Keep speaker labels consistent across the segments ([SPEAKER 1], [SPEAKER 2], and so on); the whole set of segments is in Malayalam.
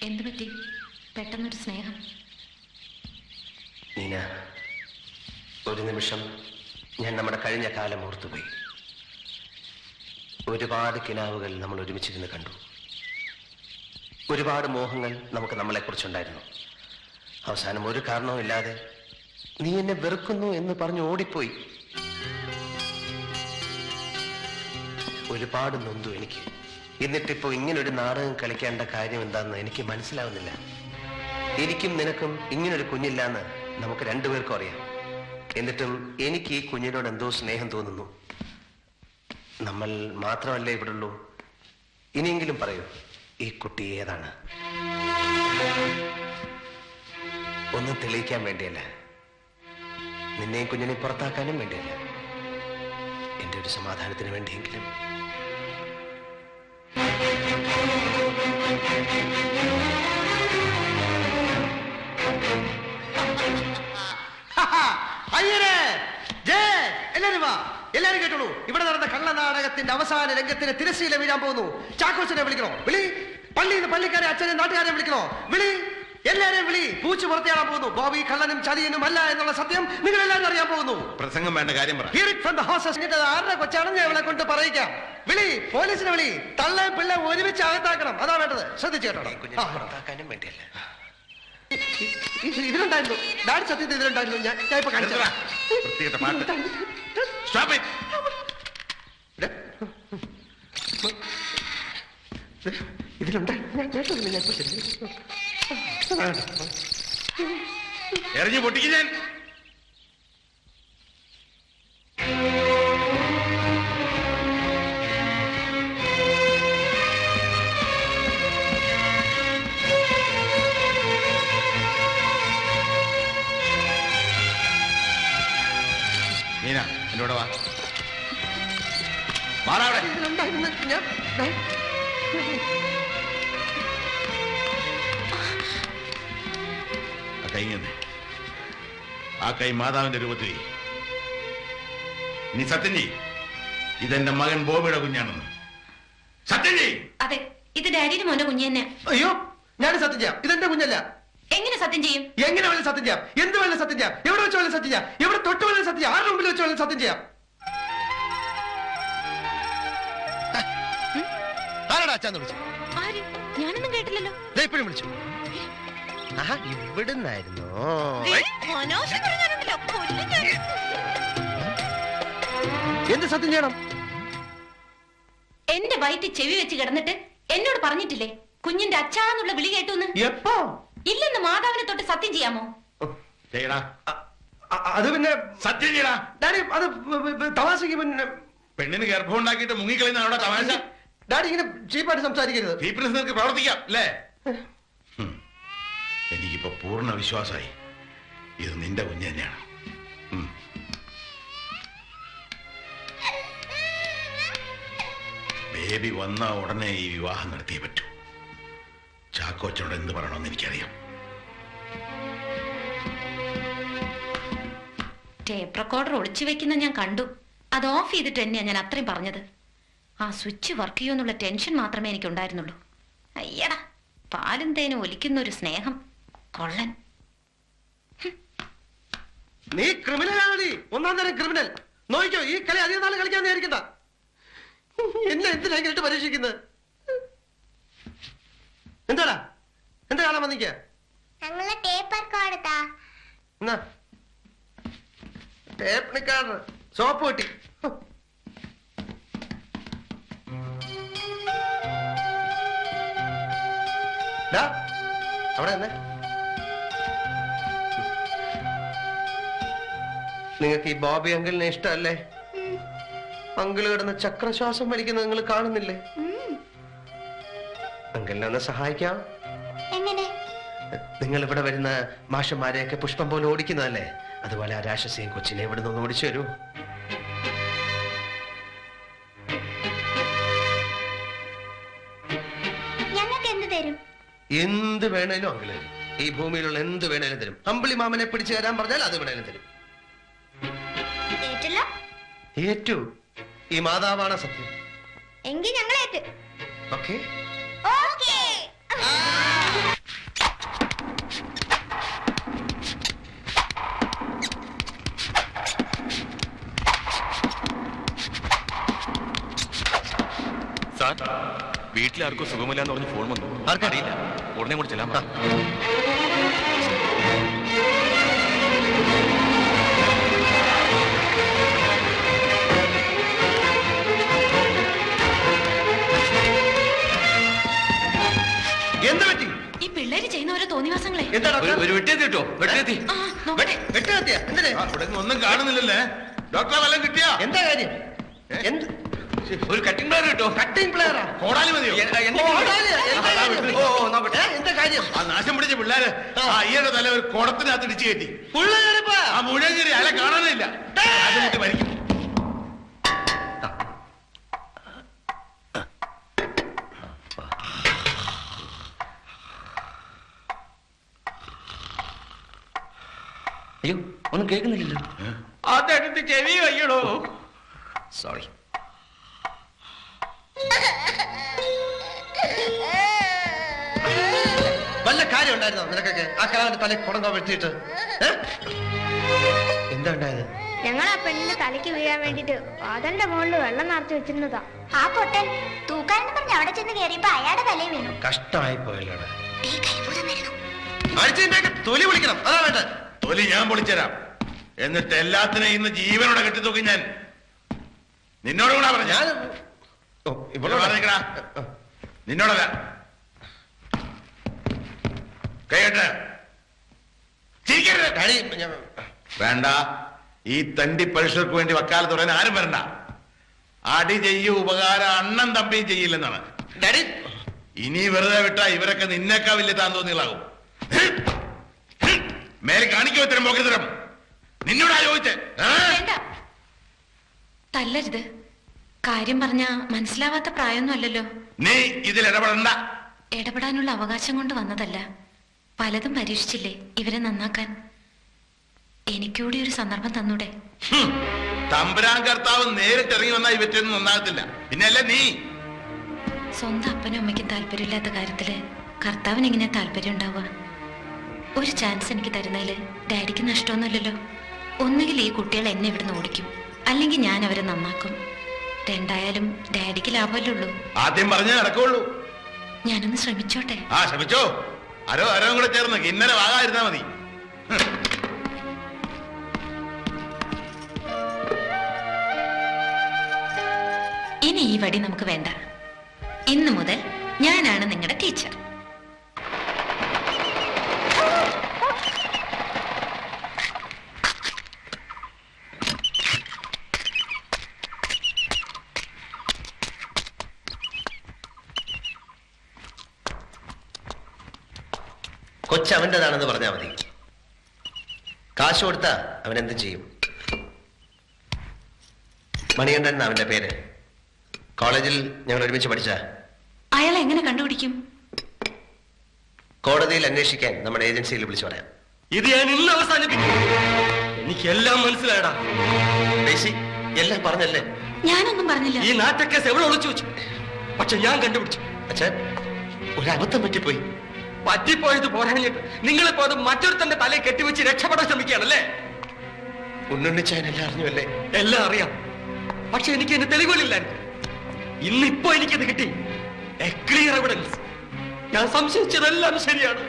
[SPEAKER 1] എന്തു പറ്റി പെട്ടെന്നൊരു സ്നേഹം?
[SPEAKER 2] നീന, ഒരു നിമിഷം ഞാൻ നമ്മുടെ കഴിഞ്ഞ കാലം ഓർത്തുപോയി. ഒരുപാട് കിനാവുകൾ നമ്മൾ ഒരുമിച്ചിരുന്ന് കണ്ടു. ഒരുപാട് മോഹങ്ങൾ നമുക്ക് നമ്മളെക്കുറിച്ചുണ്ടായിരുന്നു. അവസാനം ഒരു കാരണവും ഇല്ലാതെ നീ എന്നെ വെറുക്കുന്നു എന്ന് പറഞ്ഞ് ഓടിപ്പോയി. ഒരുപാട് നൊന്തു എനിക്ക്. എന്നിട്ടിപ്പോ ഇങ്ങനൊരു നാടകം കളിക്കേണ്ട കാര്യം എന്താണെന്ന് എനിക്ക് മനസ്സിലാവുന്നില്ല. എനിക്കും നിനക്കും ഇങ്ങനൊരു കുഞ്ഞില്ലാന്ന് നമുക്ക് രണ്ടുപേർക്കും അറിയാം. എന്നിട്ടും എനിക്ക് ഈ കുഞ്ഞിനോട് എന്തോ സ്നേഹം തോന്നുന്നു. നമ്മൾ മാത്രമല്ലേ ഇവിടെ ഉള്ളൂ. ഇനിയെങ്കിലും പറയൂ, ഈ കുട്ടി ഏതാണ്? ഒന്നും തെളിയിക്കാൻ വേണ്ടിയല്ല, നിന്നെയും കുഞ്ഞിനെയും പുറത്താക്കാനും വേണ്ടിയല്ല, എന്റെ ഒരു സമാധാനത്തിന് വേണ്ടിയെങ്കിലും.
[SPEAKER 3] എല്ലാരും കേട്ടോളൂ. ഇവിടെ നടന്ന കള്ളനാടകത്തിന്റെ അവസാന രംഗത്തിന് തിരശ്ശീല വീഴാൻ പോകുന്നു. ചാക്കോച്ചനെ വിളിക്കണോ? വിളി. പള്ളിയിൽ നിന്ന് പള്ളിക്കാരെ, അച്ഛനെ, നാട്ടുകാരെ വിളിക്കണോ? വിളി. എല്ലാരെയും വിളി. പൂച്ചു പുറത്തിയാടാൻ പോകുന്നു. ബോബി കള്ളനും ചതിയനും അല്ല എന്നുള്ള സത്യം നിങ്ങൾ എല്ലാവരും അറിയാൻ പോകുന്നു.
[SPEAKER 4] പ്രസംഗം വേണ്ട, കാര്യം പറ.
[SPEAKER 3] ആരുടെ കൊച്ചാണെന്ന് അവളെ കൊണ്ട് പറയിക്കാം. വിളി. പോലീസിനെ വിളി. തള്ളയും പിള്ള ഒരുമിച്ച് അകത്താക്കണം. അതാ വേണ്ടത്. ശ്രദ്ധിച്ചു കേട്ടോ.
[SPEAKER 2] പുറത്താക്കാനും വേണ്ടിയല്ല.
[SPEAKER 3] ഇതിലുണ്ടായിരുന്നു ഡാഡി, സത്യത്തിൽ ഇതിലുണ്ടായിരുന്നു. ഞാൻ ഇപ്പൊ കാണിച്ചു.
[SPEAKER 4] എറിഞ്ഞു പൊട്ടിക്ക് ഞാൻ. നീന, എന്റെ കൂടെ വാ. മാറാവിടെ. ആ കൈ മാതാവിന്റെ രൂപത്തിൽ. നീ സത്യം ചെയ്, ഇതെന്റെ മകൻ ബോബിയുടെ കുഞ്ഞാണെന്ന്. സത്യം ചെയ്.
[SPEAKER 1] അതെ, ഇത് ഡാഡിയുടെ മോന്റെ കുഞ്ഞ് തന്നെ.
[SPEAKER 3] അയ്യോ, ഞാൻ സത്യം ചെയ്യാം. ഇതെന്റെ കുഞ്ഞല്ല.
[SPEAKER 1] എങ്ങനെ സത്യം ചെയ്യും?
[SPEAKER 3] എങ്ങനെ വേണം സത്യം ചെയ്യാം? എന്ത് വേണം സത്യം ചെയ്യാം? എവിടെ വെച്ച് വേണം സത്യം ചെയ്യാം? എവിടെ തൊട്ട് വേണം സത്യം ചെയ്യാം? ആരുടെ മുമ്പിൽ വെച്ച് വേണം സത്യം ചെയ്യാം? ആരാടാ അച്ഛാന്ന് വിളിച്ചു?
[SPEAKER 1] ഞാനൊന്നും കേട്ടില്ലല്ലോ.
[SPEAKER 3] ഇപ്പോഴും വിളിച്ചു. ഇവിടുന്നായിരുന്നോ? എന്ത് സത്യം ചെയ്യണം?
[SPEAKER 1] എന്റെ വയറ്റിൽ ചെവി വെച്ച് കിടന്നിട്ട് എന്നോട് പറഞ്ഞിട്ടില്ലേ കുഞ്ഞിന്റെ അച്ഛാന്നുള്ള വിളി കേട്ടൂന്ന്?
[SPEAKER 3] എപ്പോ?
[SPEAKER 1] ഇല്ലെന്ന് മാതാവിനെ തൊട്ട് സത്യം ചെയ്യാമോ?
[SPEAKER 3] അത് പിന്നെ
[SPEAKER 4] സത്യം ചെയ്യടാ
[SPEAKER 3] ഡാഡി. അത് തമാശക്ക് പിന്നെ
[SPEAKER 4] പെണ്ണിന് ഗർഭം ഉണ്ടാക്കിയിട്ട് മുങ്ങിക്കളയുന്ന തമാശ.
[SPEAKER 3] ഡാഡി ഇങ്ങനെ ചീപ്പായിട്ട് സംസാരിക്കരുത്.
[SPEAKER 4] ചീപ്പിനെസ് നിനക്ക് പ്രവർത്തിക്കാം അല്ലേ? എനിക്കിപ്പോ പൂർണ്ണ വിശ്വാസമായി, ഇത് നിന്റെ കുഞ്ഞ് തന്നെയാണ്. ബേബി വന്ന ഉടനെ ഈ വിവാഹം നടത്തിയേ പറ്റൂ. ചാക്കോച്ചനോട് എന്ത് പറയണമെന്ന് എനിക്കറിയാം.
[SPEAKER 1] ടേപ്പ് റെക്കോർഡർ ഒളിച്ചു വെക്കുന്ന ഞാൻ കണ്ടു. അത് ഓഫ് ചെയ്തിട്ട് തന്നെയാ ഞാൻ അത്രയും പറഞ്ഞത്. ആ സ്വിച്ച് വർക്ക് ചെയ്യുമെന്നുള്ള ടെൻഷൻ മാത്രമേ എനിക്കുണ്ടായിരുന്നുള്ളൂ. അയ്യടാ, പാലും തേനും ഒലിക്കുന്ന ഒരു സ്നേഹം. കൊള്ളൻ.
[SPEAKER 3] നീ ക്രിമിനലാണ്. നീ ഒന്നാം തരം ക്രിമിനൽ. നോക്കിക്കോ, ഈ കളി അധികം നാൾ കളിക്കാൻ വിചാരിക്കണ്ട. എന്നെ എന്തിനാ ഇങ്ങോട്ട് പരീക്ഷിക്കുന്നത്? എന്താടാ, എന്താ കാണാൻ വന്നിക്ക? ടേപ്പ് നിക്കാറ് സോപ്പ് കിട്ടി. അവിടെ തന്നെ നിങ്ങൾക്ക് ഈ ബോബി അങ്കിളിനെ ഇഷ്ടമല്ലേ? അങ്കിള് കിടന്ന് ചക്രശ്വാസം വലിക്കുന്നത് നിങ്ങൾ കാണുന്നില്ലേ? അങ്കിളിനെ ഒന്ന് സഹായിക്കാം. നിങ്ങൾ ഇവിടെ വരുന്ന മാഷന്മാരെയൊക്കെ പുഷ്പം പോലെ ഓടിക്കുന്നതല്ലേ? അതുപോലെ ആ രാക്ഷസിയും കൊച്ചിനെ ഇവിടെ നിന്ന് ഓടിച്ചു വരൂ. എന്ത് വേണേലും അങ്കിള് തരും. ഈ ഭൂമിയിലുള്ള എന്ത് വേണേലും തരും. അമ്പിളി മാമനെ പിടിച്ചു തരാൻ പറഞ്ഞാൽ അത് വേണേലും തരും. ഏറ്റു. ഈ മാതാവാണ് സത്യം.
[SPEAKER 5] എങ്കിൽ ഞങ്ങൾ ഏറ്റു.
[SPEAKER 3] ഓക്കേ.
[SPEAKER 5] ഓക്കേ. വീട്ടിലാർക്കും സുഖമില്ലാന്ന് പറഞ്ഞ് ഫോൺ വന്നു.
[SPEAKER 3] ആർക്കറിയില്ല.
[SPEAKER 5] ഉടനെ കൂടെ ചെല്ലാൻ പറഞ്ഞു.
[SPEAKER 3] എന്താ പറ്റി?
[SPEAKER 1] ഈ പിള്ളേര് ചെയ്യുന്ന ഓരോ തോന്നിവാസങ്ങളെ.
[SPEAKER 3] എന്താ ഡോക്ടർ?
[SPEAKER 5] ഒരു വെട്ടിയെത്തി കിട്ടോ? വെട്ടിയെത്തി.
[SPEAKER 1] ആ, നോക്കട്ടെ.
[SPEAKER 3] വെട്ടുകത്തിയാ? എന്തിന്?
[SPEAKER 4] ഇവിടെ ഒന്നും കാണുന്നില്ലല്ലേ? ഡോക്ടറെ വല്ലതും കിട്ടിയാ?
[SPEAKER 3] എന്താ കാര്യം? എന്ത്
[SPEAKER 5] ഒരു കട്ടിംഗ് പ്ലെയർ കിട്ടോ?
[SPEAKER 3] കട്ടിംഗ് പ്ലെയറാ?
[SPEAKER 4] കോടാലി മതിയോ?
[SPEAKER 3] എന്താ കാര്യം?
[SPEAKER 4] ആ നാശം പിടിച്ച പിള്ളേര് ആ അയ്യയുടെ തല ഒരു കുടത്തിനകത്ത് ഇടിച്ചു കയറ്റി.
[SPEAKER 3] പിള്ളേരിപ്പാ
[SPEAKER 4] ആ മുഴങ്ങിരി അയാളെ കാണാനേ ഇല്ല. അതിട്ട് മരിക്കും.
[SPEAKER 6] അയ്യോ ഒന്നും കേൾക്കുന്നില്ലല്ലോ.
[SPEAKER 5] അതെടുത്ത് ചെവി വയ്യടോ.
[SPEAKER 6] സോറി.
[SPEAKER 3] വല്ല കാര്യം ഉണ്ടായിരുന്നോ നിനക്കൊക്കെ? ആ കാലന്റെ തല കുടങ്ങാൻ വെട്ടിയിട്ട് എന്താ ഉണ്ടായത്?
[SPEAKER 7] ഞങ്ങൾ ആ പെണ്ണിന്റെ തലയ്ക്ക് വീഴാൻ വേണ്ടിട്ട് വാതലിന്റെ മുകളിൽ വെള്ളം നിറച്ച് വെച്ചിരുന്നതാ. ആ പൊട്ടൻ തൂക്കാനെന്ന് പറഞ്ഞ് അവിടെ ചെന്ന് കയറിയപ്പോ അയാളുടെ തലയിൽ വീണു.
[SPEAKER 3] കഷ്ടമായി പോയല്ലോടാ. തൊലി വിളിക്കണം, അതാ വേണ്ട.
[SPEAKER 4] തൊലി ഞാൻ പൊളിച്ചരാം. എന്നിട്ട് എല്ലാത്തിനെയും ഇന്ന് ജീവനോടെ കെട്ടിത്തൂക്കി ഞാൻ നിന്നോട് കൂടാ പറഞ്ഞ.
[SPEAKER 3] ഞാൻ
[SPEAKER 4] നിന്നോടല്ല. കൈകെട്ട്. വേണ്ട. ഈ തണ്ടി പരീക്ഷകൾക്ക് വേണ്ടി വക്കാലത്ത് പറയാൻ ആരും വരണ്ട. അടി ചെയ്യൂ ഉപകാരം അണ്ണൻ തമ്പിയും ചെയ്യില്ലെന്നാണ്.
[SPEAKER 3] ഡാഡി
[SPEAKER 4] ഇനി വെറുതെ വിട്ടാ ഇവരൊക്കെ നിന്നേക്കാ വലിയ താന്തോന്നികളാകും. മേലെ കാണിക്കോ ഇത്തരം പോക്കത്തരം? നിന്നോടാ ചോദിച്ചേ?
[SPEAKER 1] വേണ്ട, തല്ലരുത്. കാര്യം പറഞ്ഞാ മനസ്സിലാവാത്ത പ്രായമൊന്നും അല്ലല്ലോ.
[SPEAKER 4] നീ ഇതിൽ ഇടപെടണ്ട.
[SPEAKER 1] ഇടപെടാനുള്ള അവകാശം കൊണ്ട് വന്നതല്ല. പലതും പരീക്ഷിച്ചില്ലേ ഇവരെ നന്നാക്കാൻ. എനിക്കൂടി ഒരു സന്ദർഭം തന്നൂടെ?
[SPEAKER 4] തമ്പുരാൻ കർത്താവ് നേരിട്ട് ഇറങ്ങി വന്നാൽ ഇവറ്റൊന്നും നന്നാകത്തില്ല. പിന്നല്ലേ നീ?
[SPEAKER 1] സ്വന്തം അപ്പനും അമ്മയ്ക്കും താല്പര്യമില്ലാത്ത കാര്യത്തില് കർത്താവിന് എങ്ങനെയാ താല്പര്യം ഉണ്ടാവുക? ഒരു ചാൻസ് എനിക്ക് തരുന്നതില് ഡാഡിക്ക് നഷ്ടമൊന്നുമില്ലല്ലോ. ഒന്നുകിൽ ഈ കുട്ടികൾ എന്നെ ഇവിടുന്ന് ഓടിക്കും, അല്ലെങ്കിൽ ഞാൻ അവരെ നന്നാക്കും. രണ്ടായാലും ഡാഡിക്ക് ലാഭമല്ലേ ഉള്ളൂ.
[SPEAKER 4] ആദ്യം പറഞ്ഞേ നടക്കുള്ളൂ.
[SPEAKER 1] ഞാനൊന്ന് ശ്രമിച്ചോട്ടെ.
[SPEAKER 4] ആ ശ്രമിച്ചോ. അരവും കൂടെ ചേർന്ന് ഇന്നലെ വാകാതിരുന്നാ മതി.
[SPEAKER 1] ഇനി ഈ വടി നമുക്ക് വേണ്ട. ഇന്നു മുതൽ ഞാനാണ് നിങ്ങളുടെ ടീച്ചർ.
[SPEAKER 2] കൊച്ചവൻ്റെതാണെന്ന് പറഞ്ഞാൽ മതി. കാശ് കൊടുത്താ അവൻ എന്ത് ചെയ്യും? മണികണ്ഠൻ അവന്റെ പേര്. കോളേജിൽ ഞങ്ങൾ ഒരുമിച്ച് പഠിച്ച.
[SPEAKER 1] അയാളെ എങ്ങനെ കണ്ടുപിടിക്കും?
[SPEAKER 2] കോടതിയിൽ അന്വേഷിക്കാൻ നമ്മുടെ ഏജൻസിയിൽ വിളിച്ചു പറയാം.
[SPEAKER 5] ഇത് ഞാൻ ഇന്ന് അവസാനിപ്പിക്കും. എനിക്കെല്ലാം മനസ്സിലായടാ.
[SPEAKER 2] എല്ലാം പറഞ്ഞല്ലേ?
[SPEAKER 1] ഞാനൊന്നും പറഞ്ഞില്ല.
[SPEAKER 5] ഈ നാറ്റക്കേസ് എവിടെ ഒളിച്ചു വെച്ചു? പക്ഷെ ഞാൻ കണ്ടുപിടിച്ചു.
[SPEAKER 2] അച്ഛൻ ഒരു അബദ്ധം പറ്റിപ്പോയി.
[SPEAKER 5] പറ്റിപ്പോയത് പോരാഞ്ഞിട്ട് നിങ്ങളിപ്പോ അത് മറ്റൊരുത്തന്റെ തലയെ കെട്ടിവെച്ച് രക്ഷപ്പെടാൻ ശ്രമിക്കുകയാണല്ലേ?
[SPEAKER 2] ഉണ്ണുണ്ണിച്ചായനെല്ലാം അറിഞ്ഞുവല്ലേ?
[SPEAKER 5] എല്ലാം അറിയാം. പക്ഷെ എനിക്ക് എന്റെ തെളിവുകളില്ലായിരുന്നു. ഇന്നിപ്പോ എനിക്കത് കിട്ടി. A clear evidence. ഞാൻ സംശയിച്ചതെല്ലാം ശരിയാണ്.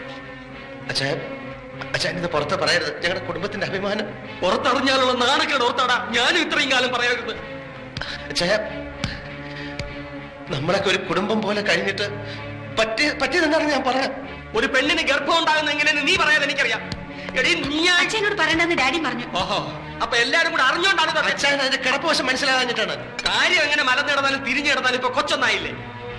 [SPEAKER 2] അച്ഛൻ ഇത് പുറത്ത് പറയരുത്. ഞങ്ങളുടെ കുടുംബത്തിന്റെ അഭിമാനം.
[SPEAKER 5] പുറത്തറിഞ്ഞാലുള്ള നാണക്കേട് ഓർത്താടാ ഞാനും ഇത്രയും കാലം പറയരുത്.
[SPEAKER 2] നമ്മളൊക്കെ ഒരു കുടുംബം പോലെ കഴിഞ്ഞിട്ട് പറ്റിയതെന്താണ് ഞാൻ പറയാം.
[SPEAKER 5] ഒരു പെണ്ണിന് ഗർഭം ഉണ്ടാകുന്ന എങ്ങനെയെന്ന് നീ പറയാതെ എനിക്കറിയാം. എടീ നീ
[SPEAKER 1] അച്ഛനോട് പറയണ്ടെന്ന് ഡാഡി പറഞ്ഞു.
[SPEAKER 5] ഓഹോ, അപ്പൊ എല്ലാരും കൂടെ അറിഞ്ഞോണ്ടാണ്
[SPEAKER 2] അച്ഛൻ അതിന്റെ കിടപ്പുവശം മനസ്സിലാകാഞ്ഞിട്ടാണ്.
[SPEAKER 5] കാര്യം എങ്ങനെ മലന്ന് കിടന്നാലും തിരിഞ്ഞു കിടന്നാലും ഇപ്പൊ കൊച്ചൊന്നായില്ലേ?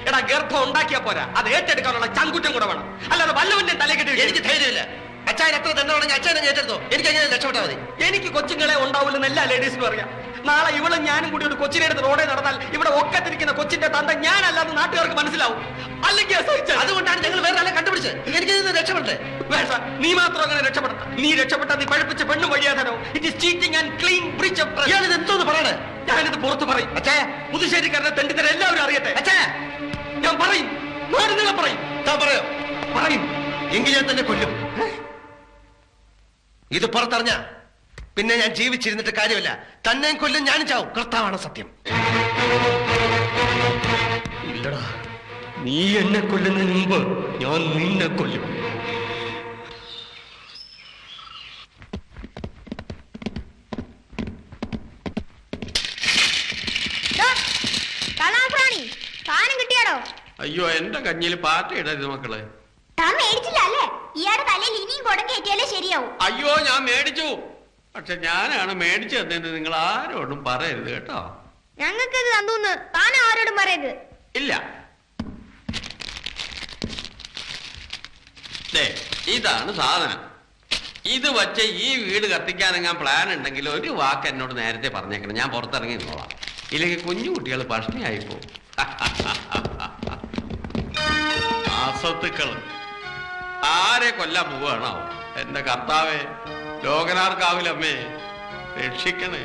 [SPEAKER 5] എടാ ഗർഭം ഉണ്ടാക്കിയാ പോരാ, അത് ഏറ്റെടുക്കാനുള്ള ചങ്കുറ്റം കൂടെ വേണം. അല്ലാതെ വല്ലവന്റെ തലേ കെട്ടി
[SPEAKER 2] എനിക്ക് ധൈര്യമില്ല. അച്ഛൻ എത്ര തന്നെയാണെങ്കിൽ അച്ഛനെ ഏറ്റെടുത്തോ. എനിക്ക് എങ്ങനെ രക്ഷപ്പെട്ടാൽ മതി.
[SPEAKER 5] എനിക്ക് കൊച്ചുങ്ങളെ ഉണ്ടാവില്ലെന്ന് എല്ലാ ലേഡീസിനും അറിയാം. നാളെ ഇവളും ഞാനും കൂടി ഒരു കൊച്ചിനെ എടുത്ത് റോഡേ നടന്നാൽ ഇവിടെ ഒക്കത്തിരിക്കുന്ന കൊച്ചിന്റെ തന്ത ഞാനല്ലാതെ നാട്ടുകാർക്ക് മനസ്സിലാവും. അല്ലെങ്കിൽ
[SPEAKER 3] അതുകൊണ്ടാണ് ഞങ്ങൾ വേറെ ആളെ കണ്ടുപിടിച്ചത്. എനിക്ക് രക്ഷപ്പെട്ടെ.
[SPEAKER 5] വേണ്ട, നീ മാത്രം അങ്ങനെ രക്ഷപ്പെടണം. നീ രക്ഷപ്പെട്ട നീ പഴിപ്പിച്ച പെണ്ണു വഴിയാതനോ. It is cheating and clean breach of trust.
[SPEAKER 3] ഇയാളിത് എന്തോന്ന് പറയണേ?
[SPEAKER 5] ഞാനിത് പുറത്ത് പറയും.
[SPEAKER 3] അച്ഛാ,
[SPEAKER 5] പുതുശ്ശേരിക്കാരനെ തെണ്ടിത്തരം എല്ലാവരും അറിയട്ടെ.
[SPEAKER 3] അച്ഛാ,
[SPEAKER 5] ഞാൻ പറയും. നാട് നിങ്ങൾ പറയും.
[SPEAKER 3] താൻ പറയോ?
[SPEAKER 5] പറയും.
[SPEAKER 2] എങ്കിൽ ഞാൻ തന്നെ കൊല്ലും. ഇത് പുറത്തറിഞ്ഞ പിന്നെ ഞാൻ ജീവിച്ചിരുന്നിട്ട് കാര്യമില്ല. തന്നെയും കൊല്ലും, ഞാനും ചാവും. കർത്താവാണ് സത്യം.
[SPEAKER 5] ഇല്ലടാ, നീ എന്നെ കൊല്ലുന്നതിന് മുമ്പ് ഞാൻ നിന്നെ കൊല്ലും.
[SPEAKER 7] സാധനം കിട്ടിയാടോ?
[SPEAKER 5] അയ്യോ, എന്റെ കഞ്ഞിയിൽ പാറ്റ ഇടരുത് മക്കളെ.
[SPEAKER 7] താൻ മേടിച്ചില്ല അല്ലേ? ഇയാടെ തലയിൽ ഇനിയും കുടം കയറ്റിയാലേ ശരിയാവും.
[SPEAKER 5] അയ്യോ, ഞാൻ മേടിച്ചു. പക്ഷെ ഞാനാണ് മേടിച്ചു തന്നെന്ന് നിങ്ങൾ ആരോടും പറയരുത് കേട്ടോ.
[SPEAKER 7] ഞങ്ങൾക്കത് തന്നൂന്ന് താൻ ആരോടും പറയരുത്.
[SPEAKER 5] ഇല്ല. ഇതാണ് സാധനം. ഇത് വച്ച് ഈ വീട് കത്തിക്കാനെങ്ങാൻ പ്ലാൻ ഉണ്ടെങ്കിൽ ഒരു വാക്ക് എന്നോട് നേരത്തെ പറഞ്ഞേക്കണം. ഞാൻ പുറത്തിറങ്ങി നിന്നോളാം. ഇല്ലെങ്കിൽ കുഞ്ഞു കുട്ടികൾ ഭക്ഷണിയായി പോകും. അസത്തുക്കൾ ആരെ കൊല്ലാൻ പോവുകയാണോ? എന്റെ കർത്താവേ, ലോകനാർക്കാവിലമ്മേ, രക്ഷിക്കണേ.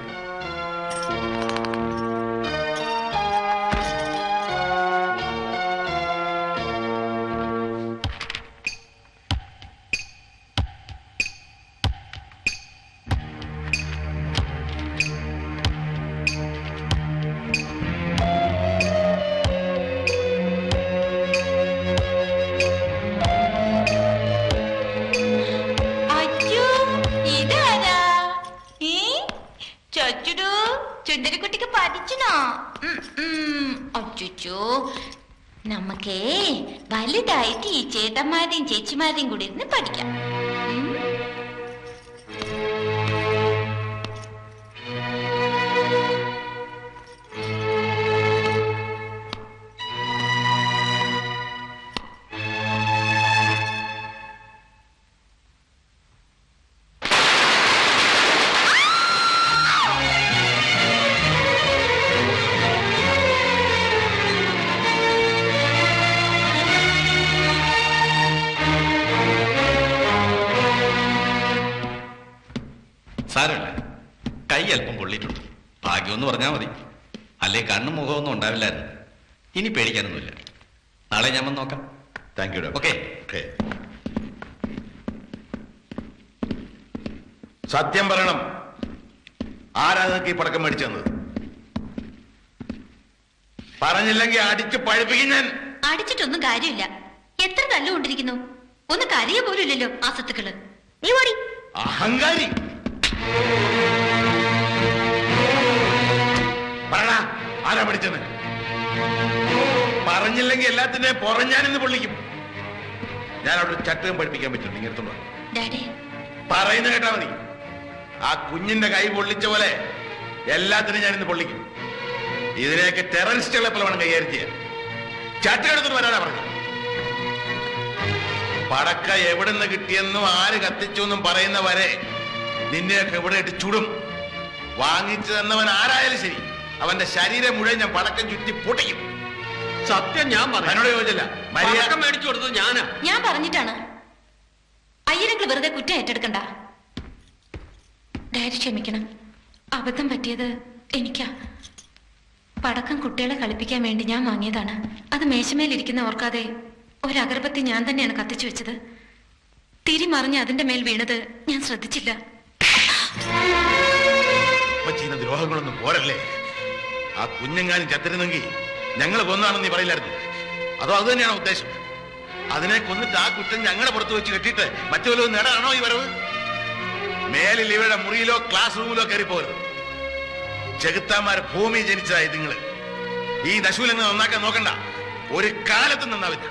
[SPEAKER 1] ചുണ്ടരിക്കുട്ടിക്ക് പഠിച്ചനോ? അച്ചോ, നമുക്കേ വലുതായിട്ട് ഈ ചേട്ടന്മാരെയും ചേച്ചിമാരെയും കൂടി ഇരുന്ന് പഠിക്കാം.
[SPEAKER 6] സാരമില്ല, കൈ അല്പം പൊള്ളിയിട്ടുണ്ട്. ഭാഗ്യമെന്ന് പറഞ്ഞാൽ മതി, അല്ലെ കണ്ണും മുഖമൊന്നും ഉണ്ടാവില്ലായിരുന്നു. ഇനി പേടിക്കാനൊന്നുമില്ല. നാളെ ഞാൻ വന്ന് നോക്കാം.
[SPEAKER 4] Thank you.
[SPEAKER 6] ഓക്കെ.
[SPEAKER 4] സത്യം പറയണം, ആരാ നിങ്ങൾക്ക് ഈ പടക്കം മേടിച്ചു തന്നത്? പറഞ്ഞില്ലെങ്കിൽ അടിച്ച് പഴുപ്പിക്കും ഞാൻ.
[SPEAKER 1] അടിച്ചിട്ടൊന്നും കാര്യമില്ല. എത്ര തല്ലുകൊണ്ടിരിക്കുന്നു, ഒന്ന് കരയ പോലും ഇല്ലല്ലോ ആ സത്തുക്കള്.
[SPEAKER 7] നീ ഓടി.
[SPEAKER 4] അഹങ്കാരി. പറടാ, ആരാ പഠിച്ചത്? പറഞ്ഞില്ലെങ്കിൽ എല്ലാത്തിനെയും പുറഞ്ഞാനിന്ന് പൊള്ളിക്കും. ഞാൻ അവിടെ ചട്ടകം പഠിപ്പിക്കാൻ പറ്റും. നിങ്ങൾ എടുത്തോളൂ.
[SPEAKER 1] ഡാഡി
[SPEAKER 4] പറയുന്ന കേട്ടാ മതി. ആ കുഞ്ഞിന്റെ കൈ പൊള്ളിച്ച പോലെ എല്ലാത്തിനും ഞാനിന്ന് പൊള്ളിക്കും. ഇതിനെയൊക്കെ ടെററിസ്റ്റുകളെ പോലെ വേണം കൈകാര്യം ചെയ്യാൻ. ചട്ടയെടുത്തിട്ട് വരാനാ പറഞ്ഞു. പടക്ക എവിടെ നിന്ന് കിട്ടിയെന്നും ആര് കത്തിച്ചു എന്നും പറയുന്ന വരെ നിന്നെയൊക്കെ ഇവിടെ ഇട്ട് ചുടും. വാങ്ങിച്ചു തന്നവൻ ആരായാലും ശരി, അവന്റെ ശരീരം മുഴുവൻ ഞാൻ പടക്കം ചുറ്റി പൊട്ടിക്കും.
[SPEAKER 5] സത്യം ഞാൻ
[SPEAKER 4] എന്നോട് ചോദിച്ചില്ല.
[SPEAKER 5] പടക്കം മേടിച്ചു കൊടുത്തത് ഞാനാ.
[SPEAKER 1] ഞാൻ പറഞ്ഞിട്ടാണ്. അയ്യരങ്ങൾ വെറുതെ കുറ്റം ഏറ്റെടുക്കണ്ട. ഡാഡി ക്ഷമിക്കണം, അബദ്ധം പറ്റിയത് എനിക്കാ. പടക്കം കുട്ടികളെ കളിപ്പിക്കാൻ വേണ്ടി ഞാൻ വാങ്ങിയതാണ്. അത് മേശമേലിരിക്കുന്ന ഓർക്കാതെ ഒരഗർബത്തി ഞാൻ തന്നെയാണ് കത്തിച്ചു വെച്ചത്. തിരിമറിഞ്ഞ് അതിന്റെ മേൽ വീണത് ഞാൻ ശ്രദ്ധിച്ചില്ല.
[SPEAKER 4] ചെയ്യുന്ന ദ്രോഹങ്ങളൊന്നും പോരല്ലേ? ആ കുഞ്ഞെങ്ങാനും ചത്തിരുന്നെങ്കിൽ ഞങ്ങൾ കൊന്നാണെന്ന് നീ പറയില്ലായിരുന്നു. അതോ അത് തന്നെയാണോ ഉദ്ദേശം? അതിനെ കൊന്നിട്ട് ആ കുറ്റം ഞങ്ങളുടെ പുറത്ത് വെച്ച് കെട്ടിയിട്ട് മറ്റു വല്ലതും നേടാനാണോ ഈ വരവ്? മേലിൽ ഇവരുടെ മുറിയിലോ ക്ലാസ് റൂമിലോ കയറി പോകരുത്. ചെകുത്താന്മാർ ഭൂമി ജനിച്ചതായി നിങ്ങള്. ഈ നശൂലങ്ങൾ നന്നാക്കാൻ നോക്കണ്ട, ഒരു കാലത്തും നന്നാവില്ല.